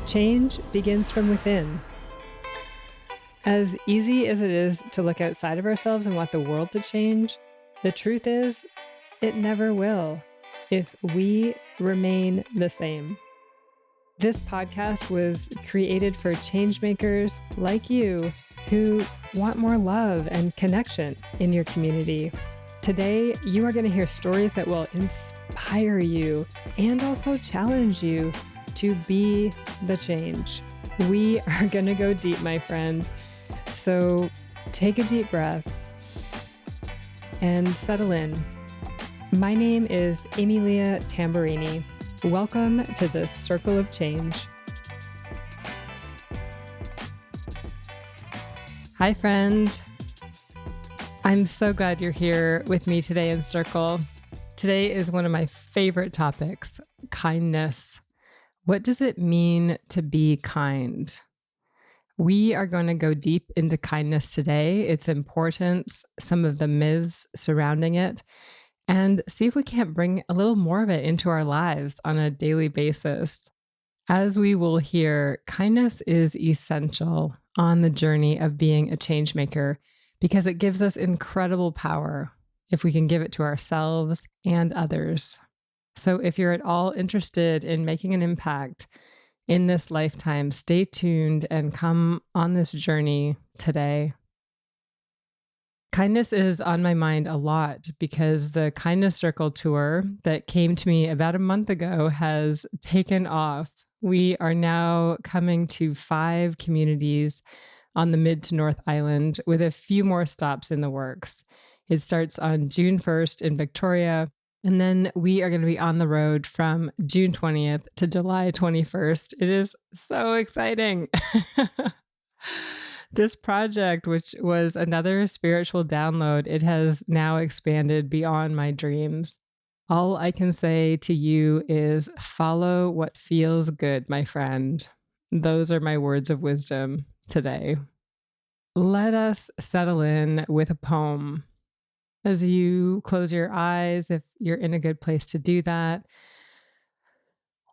Change begins from within. As easy as it is to look outside of ourselves and want the world to change, the truth is, it never will if we remain the same. This podcast was created for changemakers like you who want more love and connection in your community. Today, you are going to hear stories that will inspire you and also challenge you to be the change. We are going to go deep, my friend. So take a deep breath and settle in. My name is Emilia Tamburini. Welcome to the Circle of Change. Hi, friend. I'm so glad you're here with me today in Circle. Today is one of my favorite topics, kindness. What does it mean to be kind? We are going to go deep into kindness today, its importance, some of the myths surrounding it, and see if we can't bring a little more of it into our lives on a daily basis. As we will hear, kindness is essential on the journey of being a change maker because it gives us incredible power if we can give it to ourselves and others. So if you're at all interested in making an impact in this lifetime, stay tuned and come on this journey today. Kindness is on my mind a lot because the Kindness Circle tour that came to me about a month ago has taken off. We are now coming to 5 communities on the Mid to North Island with a few more stops in the works. It starts on June 1st in Victoria, and then we are going to be on the road from June 20th to July 21st. It is so exciting. This project, which was another spiritual download, it has now expanded beyond my dreams. All I can say to you is follow what feels good, my friend. Those are my words of wisdom today. Let us settle in with a poem. As you close your eyes, if you're in a good place to do that,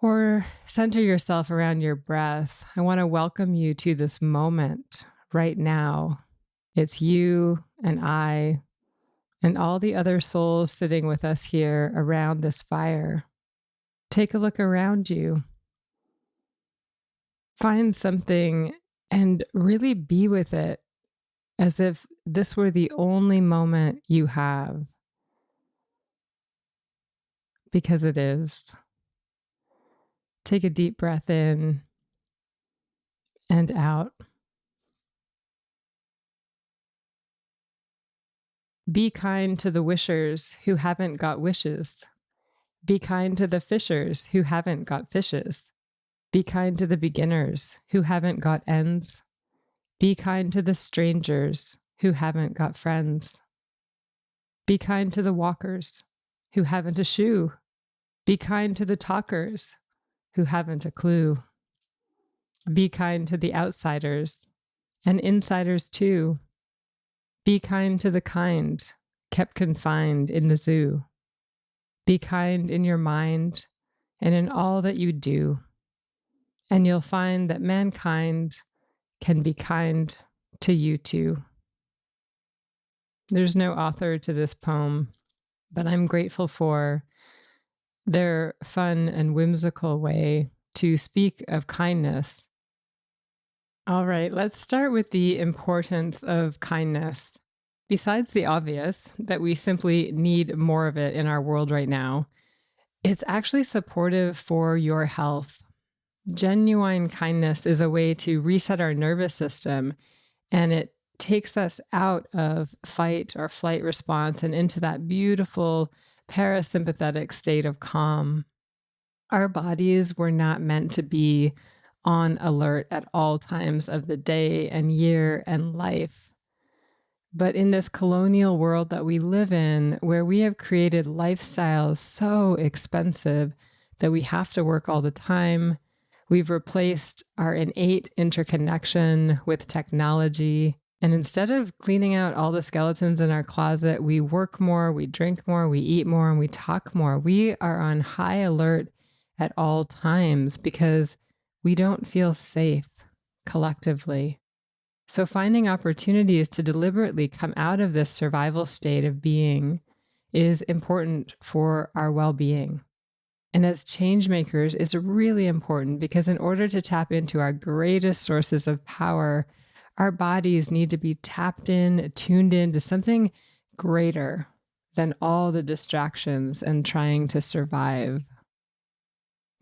or center yourself around your breath, I want to welcome you to this moment right now. It's you and I and all the other souls sitting with us here around this fire. Take a look around you. Find something and really be with it as if this were the only moment you have. Because it is. Take a deep breath in and out. Be kind to the wishers who haven't got wishes. Be kind to the fishers who haven't got fishes. Be kind to the beginners who haven't got ends. Be kind to the strangers who haven't got friends. Be kind to the walkers who haven't a shoe. Be kind to the talkers who haven't a clue. Be kind to the outsiders and insiders too. Be kind to the kind, kept confined in the zoo. Be kind in your mind and in all that you do. And you'll find that mankind can be kind to you too. There's no author to this poem, but I'm grateful for their fun and whimsical way to speak of kindness. All right, let's start with the importance of kindness. Besides the obvious, that we simply need more of it in our world right now, it's actually supportive for your health. Genuine kindness is a way to reset our nervous system, and it takes us out of fight or flight response and into that beautiful parasympathetic state of calm. Our bodies were not meant to be on alert at all times of the day and year and life. But in this colonial world that we live in, where we have created lifestyles so expensive that we have to work all the time, we've replaced our innate interconnection with technology. And instead of cleaning out all the skeletons in our closet, we work more, we drink more, we eat more, and we talk more. We are on high alert at all times because we don't feel safe collectively. So finding opportunities to deliberately come out of this survival state of being is important for our well-being. And as change makers, it's really important because in order to tap into our greatest sources of power, our bodies need to be tapped in, tuned in to something greater than all the distractions and trying to survive.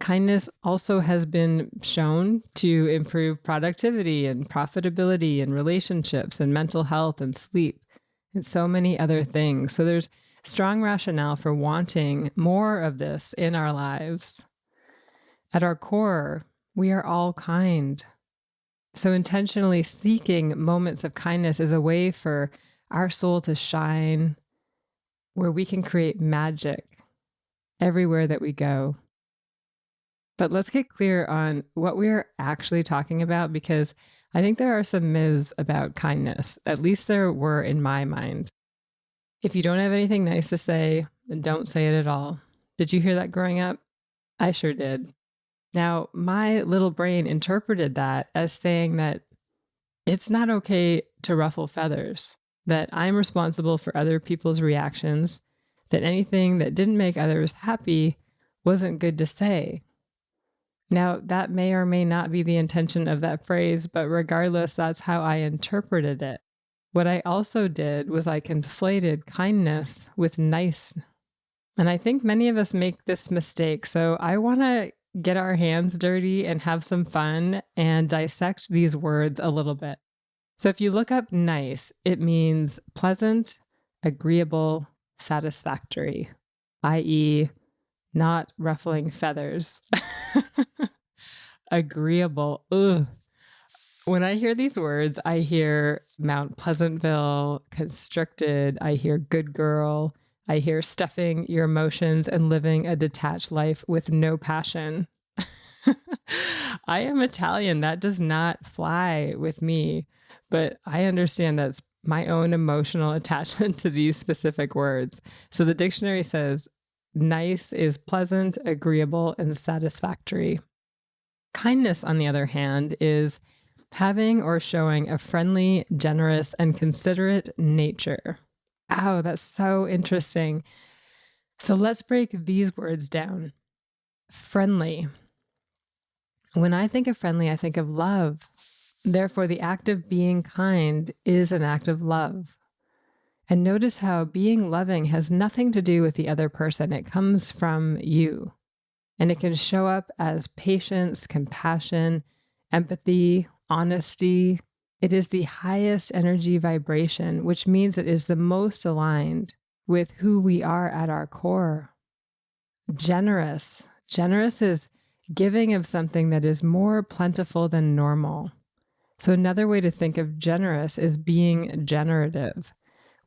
Kindness also has been shown to improve productivity and profitability and relationships and mental health and sleep and so many other things. So there's strong rationale for wanting more of this in our lives. At our core, we are all kind. So intentionally seeking moments of kindness is a way for our soul to shine, where we can create magic everywhere that we go. But let's get clear on what we're actually talking about, because I think there are some myths about kindness. At least there were in my mind. If you don't have anything nice to say, then don't say it at all. Did you hear that growing up? I sure did. Now, my little brain interpreted that as saying that it's not okay to ruffle feathers, that I'm responsible for other people's reactions, that anything that didn't make others happy wasn't good to say. Now, that may or may not be the intention of that phrase, but regardless, that's how I interpreted it. What I also did was I conflated kindness with nice. And I think many of us make this mistake. So I want to get our hands dirty and have some fun and dissect these words a little bit. So if you look up nice, it means pleasant, agreeable, satisfactory, i.e., not ruffling feathers. Agreeable. Ugh. When I hear these words, I hear Mount Pleasantville, constricted. I hear good girl. I hear stuffing your emotions and living a detached life with no passion. I am Italian. That does not fly with me, but I understand that's my own emotional attachment to these specific words. So the dictionary says nice is pleasant, agreeable, and satisfactory. Kindness, on the other hand, is having or showing a friendly, generous, and considerate nature. Oh, that's so interesting. So let's break these words down. Friendly. When I think of friendly, I think of love. Therefore, the act of being kind is an act of love. And notice how being loving has nothing to do with the other person. It comes from you. And it can show up as patience, compassion, empathy, honesty. It is the highest energy vibration, which means it is the most aligned with who we are at our core. Generous. Generous is giving of something that is more plentiful than normal. So another way to think of generous is being generative.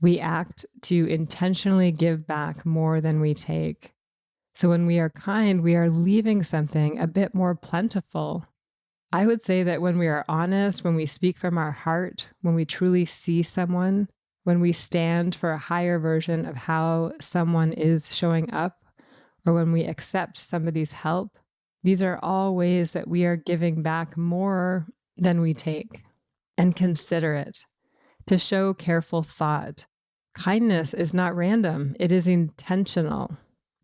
We act to intentionally give back more than we take. So when we are kind, we are leaving something a bit more plentiful. I would say that when we are honest, when we speak from our heart, when we truly see someone, when we stand for a higher version of how someone is showing up, or when we accept somebody's help, these are all ways that we are giving back more than we take. And considerate, to show careful thought. Kindness is not random, it is intentional.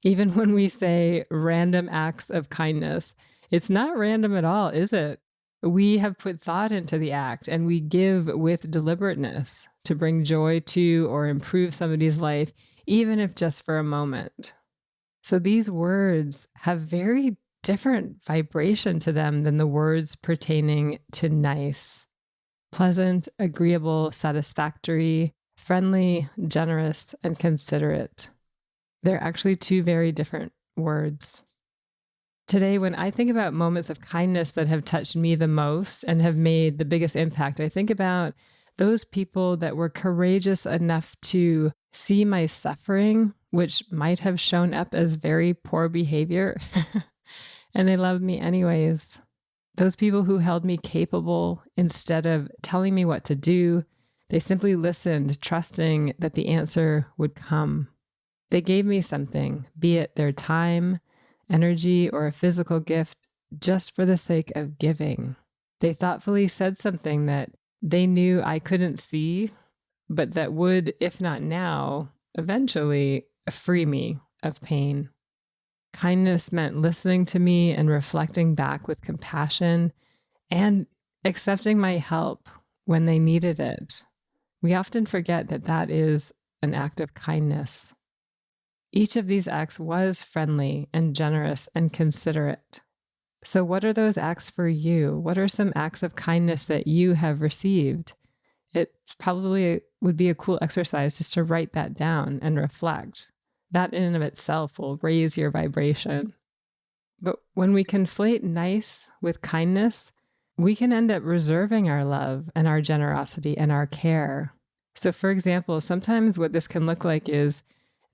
Even when we say random acts of kindness, it's not random at all, is it? We have put thought into the act and we give with deliberateness to bring joy to or improve somebody's life, even if just for a moment. So these words have very different vibration to them than the words pertaining to nice. Pleasant, agreeable, satisfactory, friendly, generous, and considerate. They're actually two very different words. Today, when I think about moments of kindness that have touched me the most and have made the biggest impact, I think about those people that were courageous enough to see my suffering, which might have shown up as very poor behavior, and they loved me anyways. Those people who held me capable instead of telling me what to do, they simply listened, trusting that the answer would come. They gave me something, be it their time, energy, or a physical gift, just for the sake of giving. They thoughtfully said something that they knew I couldn't see, but that would, if not now, eventually free me of pain. Kindness meant listening to me and reflecting back with compassion and accepting my help when they needed it. We often forget that that is an act of kindness. Each of these acts was friendly and generous and considerate. So, what are those acts for you? What are some acts of kindness that you have received? It probably would be a cool exercise just to write that down and reflect. That in and of itself will raise your vibration. But when we conflate nice with kindness, we can end up reserving our love and our generosity and our care. So, for example, sometimes what this can look like is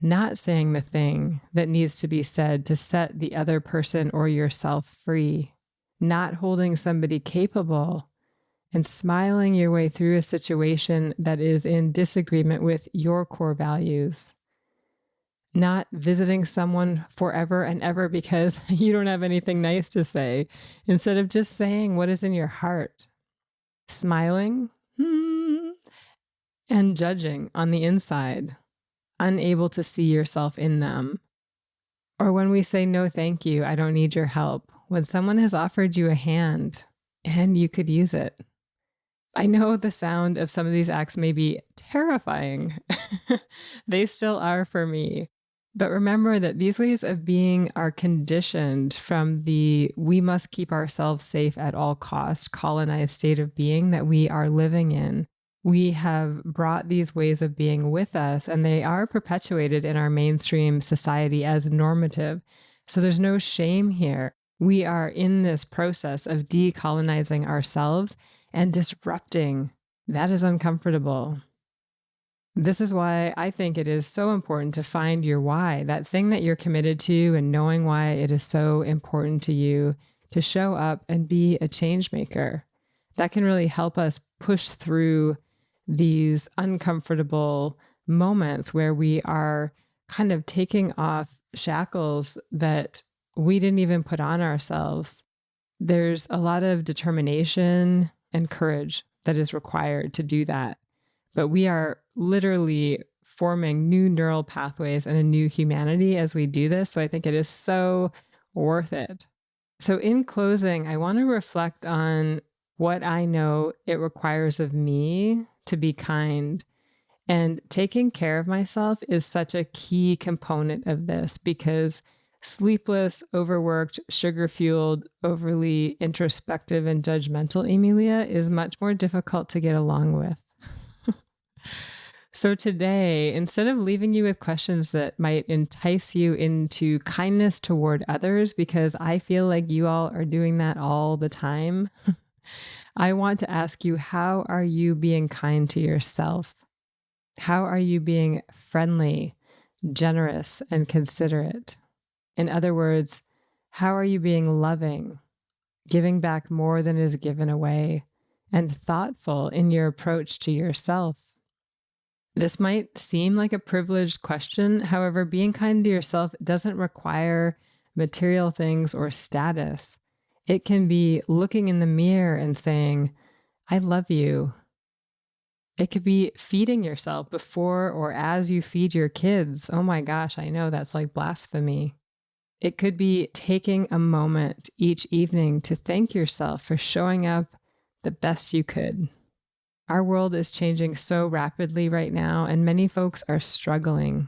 not saying the thing that needs to be said to set the other person or yourself free, not holding somebody capable and smiling your way through a situation that is in disagreement with your core values, not visiting someone forever and ever because you don't have anything nice to say, instead of just saying what is in your heart, smiling and judging on the inside, unable to see yourself in them. Or when we say, no, thank you, I don't need your help, when someone has offered you a hand and you could use it. I know the sound of some of these acts may be terrifying. They still are for me. But remember that these ways of being are conditioned from the we must keep ourselves safe at all costs, colonized state of being that we are living in. We have brought these ways of being with us, and they are perpetuated in our mainstream society as normative. So there's no shame here. We are in this process of decolonizing ourselves and disrupting. That is uncomfortable. This is why I think it is so important to find your why, that thing that you're committed to, and knowing why it is so important to you to show up and be a change maker. That can really help us push through these uncomfortable moments where we are kind of taking off shackles that we didn't even put on ourselves. There's a lot of determination and courage that is required to do that. But we are literally forming new neural pathways and a new humanity as we do this. So I think it is so worth it. So in closing, I want to reflect on what I know it requires of me to be kind. And taking care of myself is such a key component of this, because sleepless, overworked, sugar-fueled, overly introspective and judgmental Emilia is much more difficult to get along with. So today, instead of leaving you with questions that might entice you into kindness toward others, because I feel like you all are doing that all the time, I want to ask you, how are you being kind to yourself? How are you being friendly, generous, and considerate? In other words, how are you being loving, giving back more than is given away, and thoughtful in your approach to yourself? This might seem like a privileged question. However, being kind to yourself doesn't require material things or status. It can be looking in the mirror and saying, I love you. It could be feeding yourself before or as you feed your kids. Oh my gosh, I know that's like blasphemy. It could be taking a moment each evening to thank yourself for showing up the best you could. Our world is changing so rapidly right now, and many folks are struggling.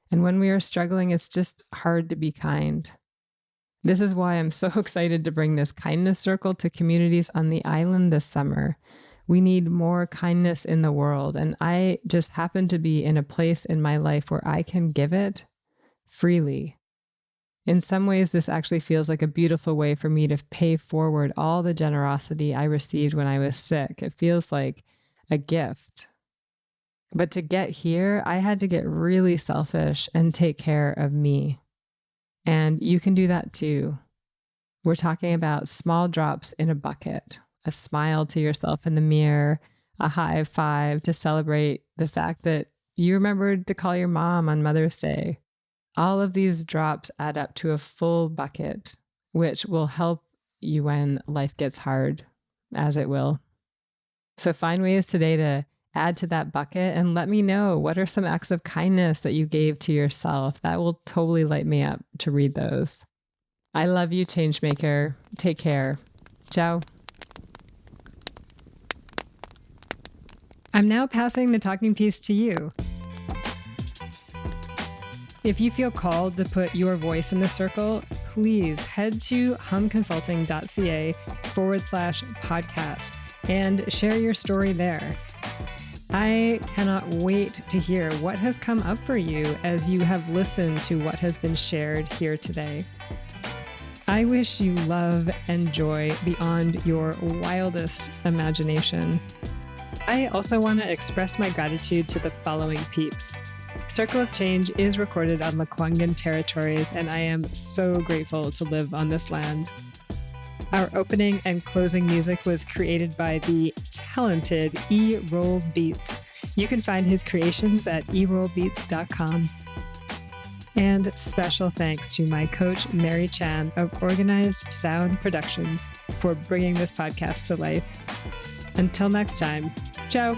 And when we are struggling, it's just hard to be kind. This is why I'm so excited to bring this kindness circle to communities on the island this summer. We need more kindness in the world, and I just happen to be in a place in my life where I can give it freely. In some ways, this actually feels like a beautiful way for me to pay forward all the generosity I received when I was sick. It feels like a gift. But to get here, I had to get really selfish and take care of me. And you can do that too. We're talking about small drops in a bucket, a smile to yourself in the mirror, a high five to celebrate the fact that you remembered to call your mom on Mother's Day. All of these drops add up to a full bucket, which will help you when life gets hard, as it will. So find ways today to add to that bucket and let me know what are some acts of kindness that you gave to yourself. That will totally light me up to read those. I love you, Changemaker. Take care. Ciao. I'm now passing the talking piece to you. If you feel called to put your voice in the circle, please head to humconsulting.ca/podcast and share your story there. I cannot wait to hear what has come up for you as you have listened to what has been shared here today. I wish you love and joy beyond your wildest imagination. I also want to express my gratitude to the following peeps. Circle of Change is recorded on Lekwungen territories, and I am so grateful to live on this land. Our opening and closing music was created by the talented E-Roll Beats. You can find his creations at erollbeats.com. And special thanks to my coach, Mary Chan of Organized Sound Productions, for bringing this podcast to life. Until next time, ciao.